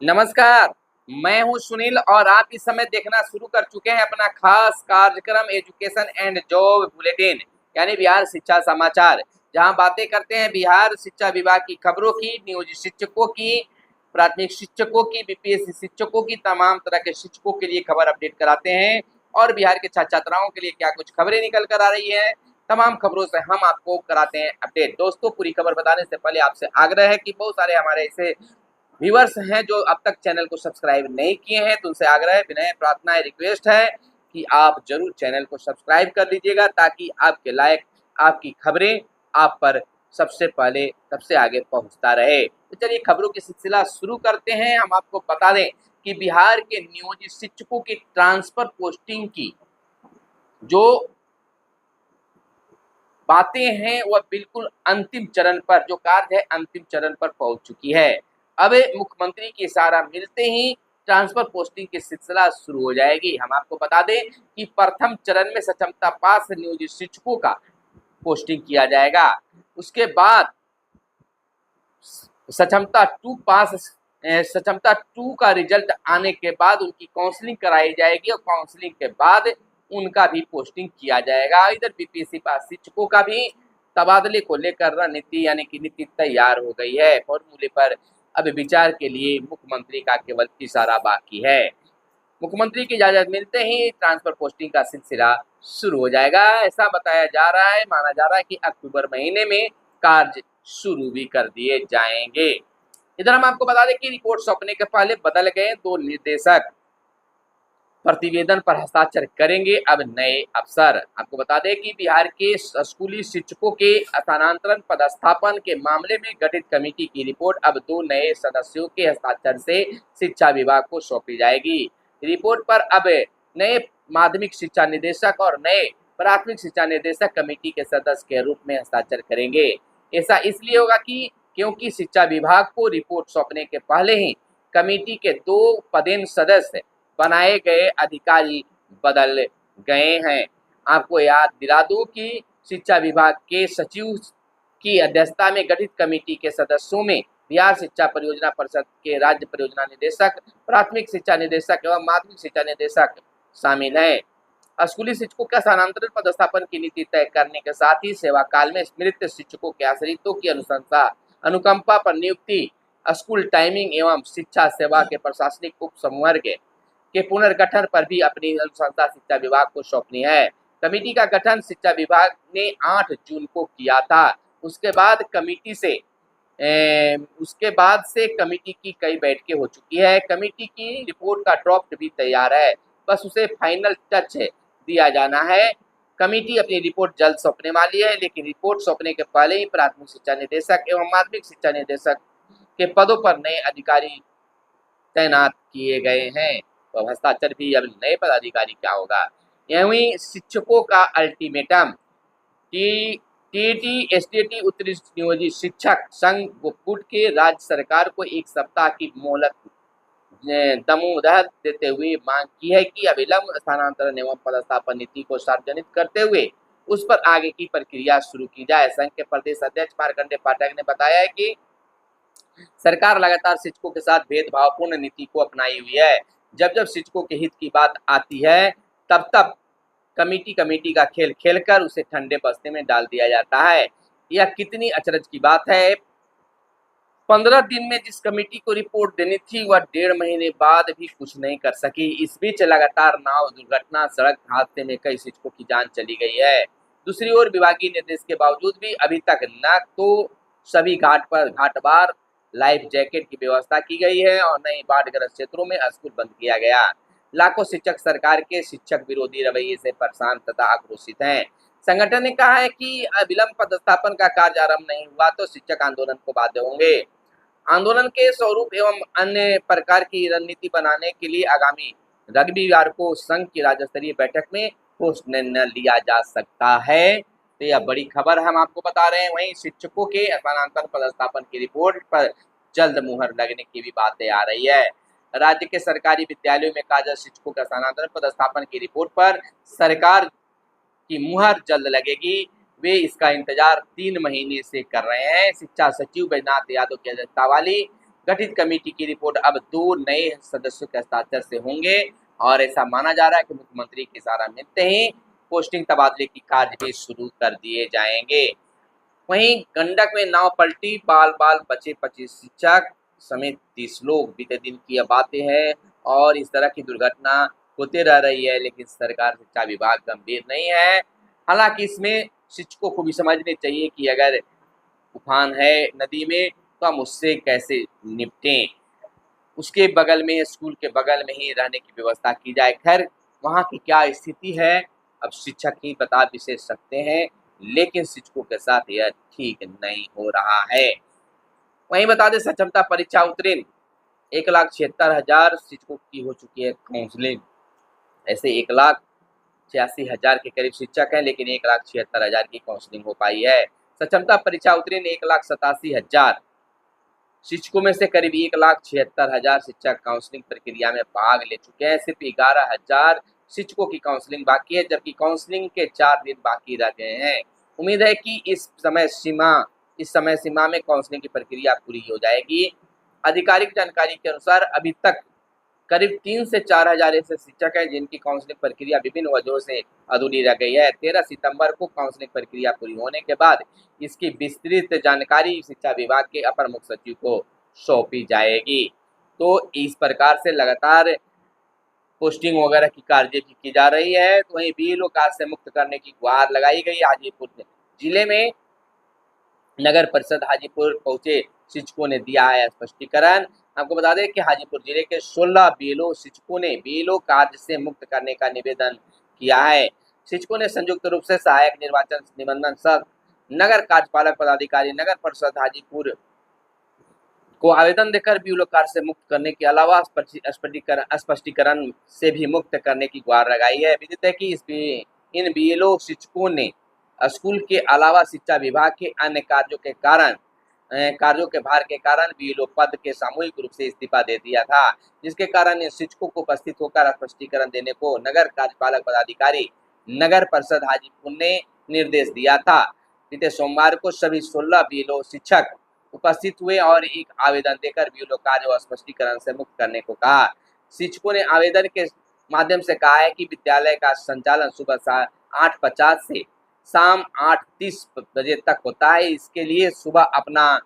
नमस्कार। मैं हूं सुनील और आप इस समय देखना शुरू कर चुके हैं अपना खास कार्यक्रम एजुकेशन एंड जॉब बुलेटिन यानी बिहार शिक्षा समाचार, जहां बातें करते हैं बिहार शिक्षा विभाग की खबरों की, नियोजित शिक्षकों की, प्राथमिक शिक्षकों की, बीपीएससी शिक्षकों की, तमाम तरह के शिक्षकों के लिए खबर अपडेट कराते हैं और बिहार के छात्र छात्राओं के लिए क्या कुछ खबरें निकल कर आ रही है, तमाम खबरों से हम आपको कराते हैं अपडेट। दोस्तों, पूरी खबर बताने से पहले आपसे आग्रह है कि बहुत सारे हमारे ऐसे व्यूवर्स हैं जो अब तक चैनल को सब्सक्राइब नहीं किए हैं, तो उनसे आग्रह है, विनय प्रार्थना है, रिक्वेस्ट है कि आप जरूर चैनल को सब्सक्राइब कर लीजिएगा ताकि आपके लायक आपकी खबरें आप पर सबसे पहले सबसे आगे पहुंचता रहे। तो चलिए खबरों की सिलसिला शुरू करते हैं। हम आपको बता दें कि बिहार के नियोजित शिक्षकों की ट्रांसफर पोस्टिंग की जो बातें हैं वह बिल्कुल अंतिम चरण पर, जो कार्य है अंतिम चरण पर पहुंच चुकी है। अब मुख्यमंत्री की इशारा मिलते ही ट्रांसफर पोस्टिंग की सिलसिला शुरू हो जाएगी। हम आपको बता दें कि प्रथम चरण में सक्षमता पास नियोजित शिक्षकों का पोस्टिंग किया जाएगा। उसके बाद सक्षमता टू पास सक्षमता टू का रिजल्ट आने के बाद उनकी काउंसलिंग कराई जाएगी और काउंसलिंग के बाद उनका भी पोस्टिंग किया जाएगा। इधर बीपीएससी पास शिक्षकों का भी तबादले को लेकर रणनीति यानी कि नीति तैयार हो गई है। फॉर्मूले पर अब विचार के लिए मुख्यमंत्री का केवल इशारा बाकी है। मुख्यमंत्री की इजाजत मिलते ही ट्रांसफर पोस्टिंग का सिलसिला शुरू हो जाएगा। ऐसा बताया जा रहा है, माना जा रहा है कि अक्टूबर महीने में कार्य शुरू भी कर दिए जाएंगे। इधर हम आपको बता दें कि रिपोर्ट सौंपने के पहले बदल गए दो निर्देशक, प्रतिवेदन पर हस्ताक्षर करेंगे अब नए अफसर। आपको बता दें कि बिहार के स्कूली शिक्षकों के स्थानांतरण पदस्थापन के मामले में गठित कमेटी की रिपोर्ट अब दो नए सदस्यों के हस्ताक्षर से शिक्षा विभाग को सौंपी जाएगी। रिपोर्ट पर अब नए माध्यमिक शिक्षा निदेशक और नए प्राथमिक शिक्षा निदेशक कमेटी के सदस्य के रूप में हस्ताक्षर करेंगे। ऐसा इसलिए होगा क्योंकि शिक्षा विभाग को रिपोर्ट सौंपने के पहले ही कमेटी के दो पदेन सदस्य बनाए गए अधिकारी बदल गए हैं। आपको याद दिला दूं कि शिक्षा विभाग के सचिव की अध्यक्षता में गठित कमेटी के सदस्यों में बिहार शिक्षा परियोजना परिषद के राज्य परियोजना निदेशक, प्राथमिक शिक्षा निदेशक एवं माध्यमिक शिक्षा निदेशक शामिल हैं। स्कूली शिक्षकों का स्थानांतरण पदस्थापन की नीति तय करने के साथ ही सेवा काल में मृत शिक्षकों के आश्रितों की अनुशंसा अनुकंपा पर नियुक्ति, स्कूल टाइमिंग एवं शिक्षा सेवा के प्रशासनिक उप समूह के पुनर्गठन पर भी अपनी अनुशंसा शिक्षा विभाग को सौंपनी है। कमेटी का गठन शिक्षा विभाग ने 8 जून को किया था। उसके बाद से कमेटी की कई बैठकें हो चुकी है। कमेटी की रिपोर्ट का ड्राफ्ट भी तैयार है, बस उसे फाइनल टच दिया जाना है। कमेटी अपनी रिपोर्ट जल्द सौंपने वाली है, लेकिन रिपोर्ट सौंपने के पहले ही प्राथमिक शिक्षा निदेशक एवं माध्यमिक शिक्षा निदेशक के पदों पर नए अधिकारी तैनात किए गए हैं। तो हस्ताक्षर भी अब नए पदाधिकारी क्या होगा। यही शिक्षकों का अल्टीमेटम, टीटी एसटीटी उत्तरी नियोजित शिक्षक संघ गुट के राज्य सरकार को 1 सप्ताह की मोहलत दमोदर देते हुए मांग की है कि अविलंब स्थानांतरण एवं पदस्थापन नीति को सार्वजनिक करते हुए उस पर आगे की प्रक्रिया शुरू की जाए। संघ के प्रदेश अध्यक्ष मार्कंडेय पाठक ने बताया है कि सरकार लगातार शिक्षकों के साथ भेदभावपूर्ण नीति को अपनाई हुई है। जब जब शिक्षकों के हित की बात आती है तब तब कमेटी का खेल खेलकर उसे ठंडे बस्ते में डाल दिया जाता है। यह कितनी अचरज की बात है। 15 दिन में जिस कमेटी को रिपोर्ट देनी थी वह 1.5 महीने बाद भी कुछ नहीं कर सकी। इस बीच लगातार नाव दुर्घटना, सड़क हादसे में कई शिक्षकों की जान चली गई है। दूसरी ओर विभागीय निर्देश के बावजूद भी अभी तक न तो सभी घाटबार लाइफ जैकेट की व्यवस्था की गई है और न ही बाढ़ग्रस्त क्षेत्रों में स्कूल बंद किया गया। लाखों शिक्षक सरकार के शिक्षक विरोधी रवैये से परेशान तथा आक्रोशित हैं। संगठन ने कहा है कि अविलंब पदस्थापन का कार्य आरंभ नहीं हुआ तो शिक्षक आंदोलन को बाध्य होंगे। आंदोलन के स्वरूप एवं अन्य प्रकार की रणनीति बनाने के लिए आगामी रविवार को संघ की राज्य स्तरीय बैठक में ठोस निर्णय लिया जा सकता है। तो यह बड़ी खबर हम आपको बता रहे हैं। वहीं शिक्षकों के स्थानांतरण पदस्थापन की रिपोर्ट पर जल्द मुहर लगने की भी बातें आ रही है। राज्य के सरकारी विद्यालयों में कार्यरत शिक्षकों का स्थानांतरण पदस्थापन की रिपोर्ट पर सरकार की मुहर जल्द लगेगी। वे इसका इंतजार 3 महीने से कर रहे हैं। शिक्षा सचिव बैजनाथ यादव की अध्यक्षता वाली गठित कमेटी की रिपोर्ट अब 2 नए सदस्यों के हस्ताक्षर से होंगे और ऐसा माना जा रहा है कि मुख्यमंत्री की इशारा मिलते ही पोस्टिंग तबादले की कार्य भी शुरू कर दिए जाएंगे। वहीं गंडक में नाव पलटी, बाल बाल बचे 25 शिक्षक समेत 30 लोग। बीते दिन की यह बातें हैं और इस तरह की दुर्घटना होते रह रही है, लेकिन सरकार शिक्षा विभाग गंभीर नहीं है। हालांकि इसमें शिक्षकों को भी समझने चाहिए कि अगर तूफान है नदी में तो हम उससे कैसे निपटें। उसके बगल में, स्कूल के बगल में ही रहने की व्यवस्था की जाए। खैर, वहाँ की क्या स्थिति है अब शिक्षक ही बता विशेष सकते हैं, लेकिन शिक्षकों के साथ यह ठीक नहीं हो रहा है। वहीं बता दें, सक्षमता परीक्षा उत्तीर्ण 1,76,000 शिक्षकों की हो चुकी है काउंसलिंग। ऐसे 1,86,000 के करीब शिक्षक हैं, लेकिन 1,76,000 की काउंसलिंग हो पाई है। सक्षमता परीक्षा उत्तीर्ण 1,87,000 शिक्षकों में से करीब 1,76,000 शिक्षक काउंसलिंग प्रक्रिया में भाग ले चुके हैं। सिर्फ 11,000 शिक्षकों की काउंसलिंग बाकी है, जबकि काउंसलिंग के 4 दिन बाकी रह गए हैं। उम्मीद है कि इस समय सीमा में काउंसलिंग की प्रक्रिया पूरी हो जाएगी। आधिकारिक जानकारी के अनुसार अभी तक करीब 3 से 4,000 ऐसे शिक्षक हैं जिनकी काउंसलिंग प्रक्रिया विभिन्न वजहों से अधूरी रह गई है। 13 सितंबर को काउंसलिंग प्रक्रिया पूरी होने के बाद इसकी विस्तृत जानकारी शिक्षा विभाग के अपर मुख्य सचिव को सौंपी जाएगी। तो इस प्रकार से लगातार पोस्टिंग वगैरह की कार्य भी की जा रही है। तो वहीं बीएलओ कार्ड से मुक्त करने की गुहार लगाई गई। हाजीपुर जिले में नगर परिषद हाजीपुर पहुंचे शिक्षकों ने दिया है स्पष्टीकरण। आपको बता दें कि हाजीपुर जिले के 16 बीएलओ शिक्षकों ने बीएलओ कार्य से मुक्त करने का निवेदन किया है। शिक्षकों ने संयुक्त रूप से सहायक निर्वाचन निबंधन सह नगर कार्यपालक पदाधिकारी नगर परिषद हाजीपुर को आवेदन देकर बीएलओ कार्य से मुक्त करने के अलावा स्पष्टीकरण से भी मुक्त करने की गुहार लगाई है। विदित है कि इन बीएलओ शिक्षकों ने स्कूल के अलावा शिक्षा विभाग के अन्य कार्यों के भार के कारण बीएलओ पद के सामूहिक रूप से इस्तीफा दे दिया था, जिसके कारण इन शिक्षकों को उपस्थित होकर स्पष्टीकरण देने को नगर कार्यपालक पदाधिकारी नगर परिषद हाजीपुर ने निर्देश दिया था। बीते सोमवार को सभी 16 बीएलओ शिक्षक उपस्थित हुए और एक आवेदन देकर बीएलओ कार्य व स्पष्टीकरण से मुक्त करने को कहा। शिक्षकों ने आवेदन के माध्यम से कहा है कि विद्यालय का संचालन सुबह 8:50 से शाम 8:30 बजे तक होता है। इसके लिए सुबह अपना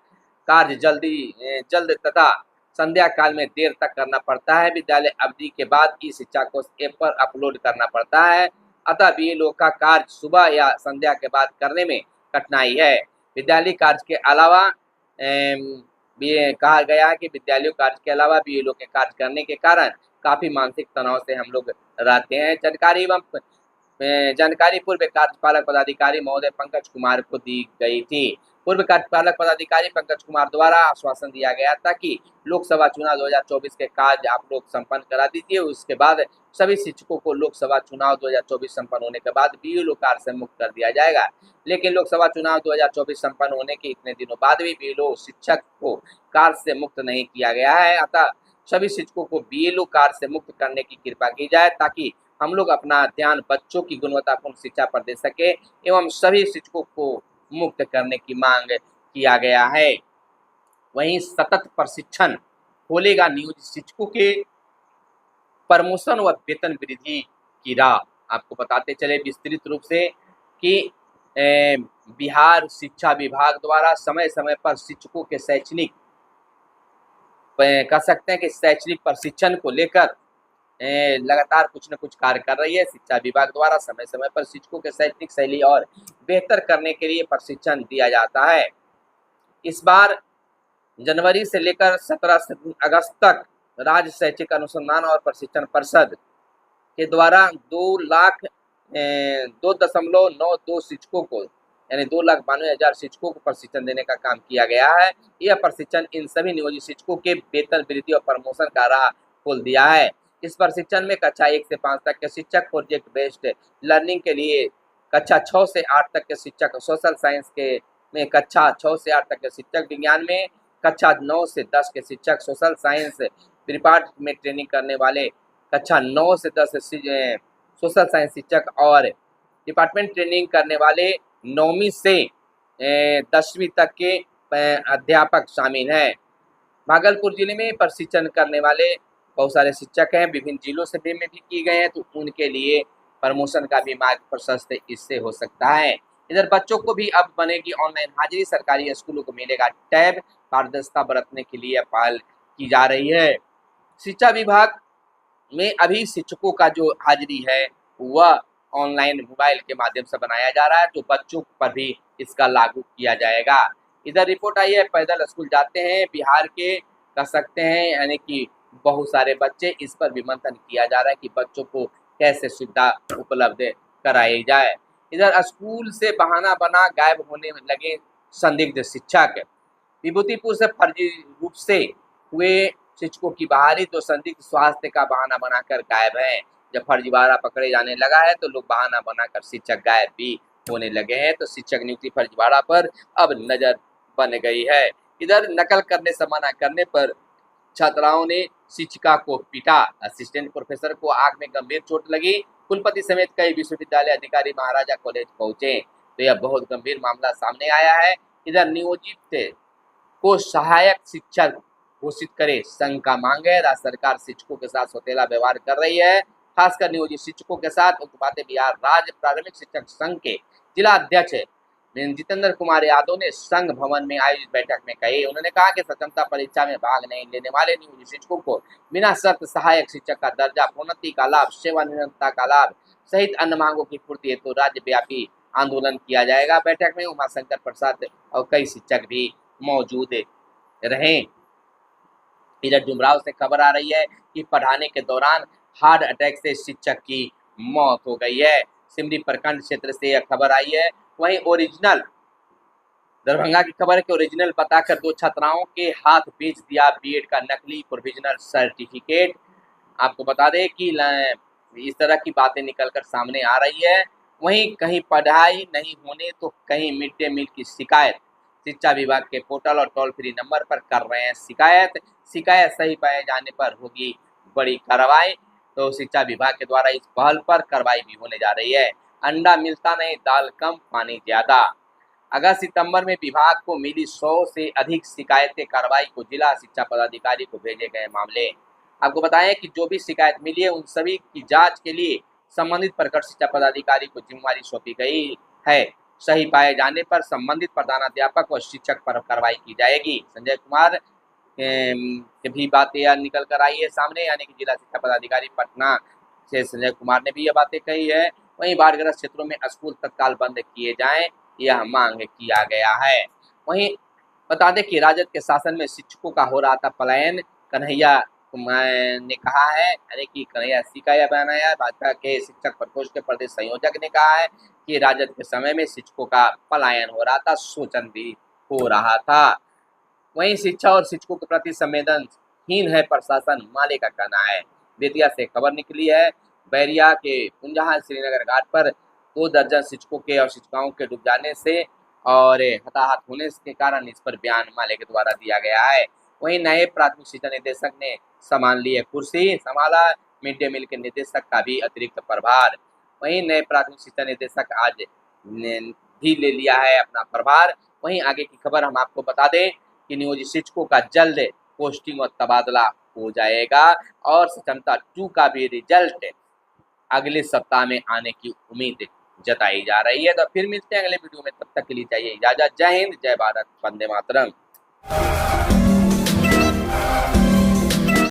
कार्य जल्द तथा संध्या काल में देर तक करना पड़ता है। विद्यालय अवधि के बाद ई शिक्षा को ऐप पर अपलोड करना पड़ता है, अतः बीएलओ का कार्य सुबह या संध्या के बाद करने में कठिनाई है। विद्यालय कार्य के अलावा कहा गया है कि विद्यालय कार्य के अलावा बीएलओ के कार्य करने के कारण काफी मानसिक तनाव से हम लोग रहते हैं। जानकारी पूर्व कार्यपालक पदाधिकारी महोदय पंकज कुमार को दी गई थी। पूर्व कार्यपालक पदाधिकारी पंकज कुमार द्वारा आश्वासन दिया गया था कि लोकसभा चुनाव 2024 के कार्य आप लोग संपन्न करा दीजिए। उसके बाद सभी शिक्षकों को लोकसभा चुनाव 2024 संपन्न होने के बाद बीएलओ कार्य से मुक्त कर दिया जाएगा। लेकिन लोकसभा चुनाव 2024 संपन्न होने के इतने दिनों बाद भी बीएलओ शिक्षक को कार्य से मुक्त नहीं किया गया है, अतः सभी शिक्षकों को बीएलओ कार्य से मुक्त करने की कृपा की जाए ताकि हम लोग अपना ध्यान बच्चों की गुणवत्तापूर्ण शिक्षा पर दे सके एवं सभी शिक्षकों को मुक्त करने की मांग किया गया है। वहीं सतत प्रशिक्षण खोलेगा नियोजित शिक्षकों के प्रमोशन व वेतन वृद्धि की राह। आपको बताते चले विस्तृत रूप से कि बिहार शिक्षा विभाग द्वारा समय समय पर शिक्षकों के शैक्षणिक कह सकते हैं कि शैक्षणिक प्रशिक्षण को लेकर लगातार कुछ न कुछ कार्य कर रही है। शिक्षा विभाग द्वारा समय समय पर शिक्षकों के शैक्षणिक शैली और बेहतर करने के लिए प्रशिक्षण दिया जाता है। इस बार जनवरी से लेकर 17 अगस्त तक राज्य शैक्षिक अनुसंधान और प्रशिक्षण परिषद के द्वारा 2,92 शिक्षकों को यानी 2,92,000 शिक्षकों को प्रशिक्षण देने का काम किया गया है। यह प्रशिक्षण इन सभी नियोजित शिक्षकों के वेतन वृद्धि और प्रमोशन का राह खोल दिया है। इस प्रशिक्षण में कक्षा 1 से 5 तक के शिक्षक प्रोजेक्ट बेस्ड लर्निंग के लिए, कक्षा 6 से 8 तक के शिक्षक सोशल साइंस के में, कक्षा 6 से 8 तक के शिक्षक विज्ञान में, कक्षा 9 से 10 के शिक्षक सोशल साइंस डिपार्टमेंट में ट्रेनिंग करने वाले, कक्षा 9 से 10 सोशल साइंस शिक्षक और डिपार्टमेंट ट्रेनिंग करने वाले 9वीं से 10वीं तक के अध्यापक शामिल हैं। भागलपुर जिले में प्रशिक्षण करने वाले बहुत सारे शिक्षक हैं, विभिन्न जिलों से में भी की गए हैं, तो उनके लिए प्रमोशन का भी मार्ग प्रशस्त इससे हो सकता है। इधर बच्चों को भी अब बनेगी ऑनलाइन हाजिरी, सरकारी स्कूलों को मिलेगा टैब, पारदर्शिता बरतने के लिए पहल की जा रही है। शिक्षा विभाग में अभी शिक्षकों का जो हाजिरी है वह ऑनलाइन मोबाइल के माध्यम से बनाया जा रहा है, तो बच्चों पर भी इसका लागू किया जाएगा। इधर रिपोर्ट आई है, पैदल स्कूल जाते हैं बिहार के, कह सकते हैं, यानी कि बहुत सारे बच्चे, इस पर भी मंथन किया जा रहा है कि बच्चों को कैसे सुविधा उपलब्ध कराई जाए। इधर स्कूल से बहाना बना गायब होने लगे संदिग्ध शिक्षक, विभूतिपुर से फर्जी रूप से हुए शिक्षकों की बहाली, तो संदिग्ध स्वास्थ्य का बहाना बनाकर गायब है। जब फर्जीवाड़ा पकड़े जाने लगा है तो लोग बहाना बनाकर शिक्षक गायब भी होने लगे हैं, तो शिक्षक नियुक्ति फर्जीवाड़ा पर अब नजर बन गई है। इधर नकल करने से मना करने पर छात्राओं ने शिक्षिका को पीटा, असिस्टेंट प्रोफेसर को आंख में गंभीर चोट लगी, कुलपति समेत कई विश्वविद्यालय अधिकारी महाराजा कॉलेज पहुंचे, तो यह बहुत गंभीर मामला सामने आया है। इधर नियोजित को सहायक शिक्षक घोषित करे, संघ का मांग है। राज्य सरकार शिक्षकों के साथ सौतेला व्यवहार कर रही है, खासकर नियोजित शिक्षकों के साथ। उक्त बातें बिहार राज्य प्राथमिक शिक्षक संघ के जिला अध्यक्ष जितेंद्र कुमार यादव ने संघ भवन में आयोजित बैठक में कही। उन्होंने कहा कि सक्षमता परीक्षा में भाग नहीं लेने वाले नियोजित शिक्षकों को बिना शर्त सहायक शिक्षक का दर्जा, प्रोन्नति का लाभ, सेवानिवृत्ता का लाभ सहित अन्य मांगों की पूर्ति हेतु राज्यव्यापी आंदोलन किया जाएगा। बैठक में उमाशंकर प्रसाद और कई शिक्षक भी मौजूद रहे। इधर डुमराव से खबर आ रही है कि पढ़ाने के दौरान हार्ट अटैक से शिक्षक की मौत हो गई है। सिमरी प्रखंड क्षेत्र से यह खबर आई है। वहीं ओरिजिनल दरभंगा की खबर है कि ओरिजिनल बताकर 2 छात्राओं के हाथ बेच दिया बीएड का नकली प्रोविजनल सर्टिफिकेट। आपको बता दें कि इस तरह की बातें निकलकर सामने आ रही है। वहीं कहीं पढ़ाई नहीं होने तो कहीं मिड डे मील की शिकायत, शिक्षा विभाग के पोर्टल और टोल फ्री नंबर पर कर रहे हैं शिकायत सही पाए जाने पर होगी बड़ी कार्रवाई। तो शिक्षा विभाग के द्वारा इस पहल पर कार्रवाई भी होने जा रही है। अंडा मिलता नहीं, दाल कम, पानी ज्यादा। अगस्त सितंबर में विभाग को मिली 100 से अधिक शिकायतें, कार्रवाई को जिला शिक्षा पदाधिकारी को भेजे गए मामले। आपको बताएं कि जो भी शिकायत मिली है उन सभी की जांच के लिए संबंधित प्रखंड शिक्षा पदाधिकारी को जिम्मेवारी सौंपी गई है। सही पाए जाने पर संबंधित प्रधानाध्यापक और शिक्षक पर कार्रवाई की जाएगी। संजय कुमार की भी बातें निकल कर आई है सामने, यानी कि जिला शिक्षा पदाधिकारी पटना से संजय कुमार ने भी यह बातें कही है। वहीं बाढ़ग्रस्त क्षेत्रों में स्कूल तत्काल बंद किए जाएं, यह मांग किया गया है। वहीं बता दें कि राजद के शासन में शिक्षकों का हो रहा था पलायन, कन्हैया ने कहा है, यानी कि कन्हैया सिकाया बनाया, भाजपा के शिक्षक प्रकोष्ठ के प्रदेश संयोजक ने कहा है कि राजद के समय में शिक्षकों का पलायन हो रहा था, शोषण भी हो रहा था। वहीं शिक्षा और शिक्षकों के प्रति संवेदनहीन है प्रशासन, माले का कहना है। बेतिया से खबर निकली है, बैरिया के पुंजहा श्रीनगर घाट पर 2 दर्जन शिक्षकों के और शिक्षिकाओं के डूब जाने से और हताहत होने के कारण इस पर बयान माले के द्वारा दिया गया है। वहीं नए प्राथमिक शिक्षा निदेशक ने संभाल ली है कुर्सी, संभाला मिड डे मील के निदेशक का भी अतिरिक्त प्रभार। वहीं नए प्राथमिक शिक्षा निदेशक आज भी ले लिया है अपना प्रभार। वहीं आगे की खबर हम आपको बता दें कि नियोजित शिक्षकों का जल्द पोस्टिंग और तबादला हो जाएगा और सक्षमता 2 का भी रिजल्ट अगले सप्ताह में आने की उम्मीद जताई जा रही है। तो फिर मिलते हैं अगले वीडियो में, तब तक के लिए चाहिए इजाजत। जय हिंद, जय भारत, वंदे मातरम।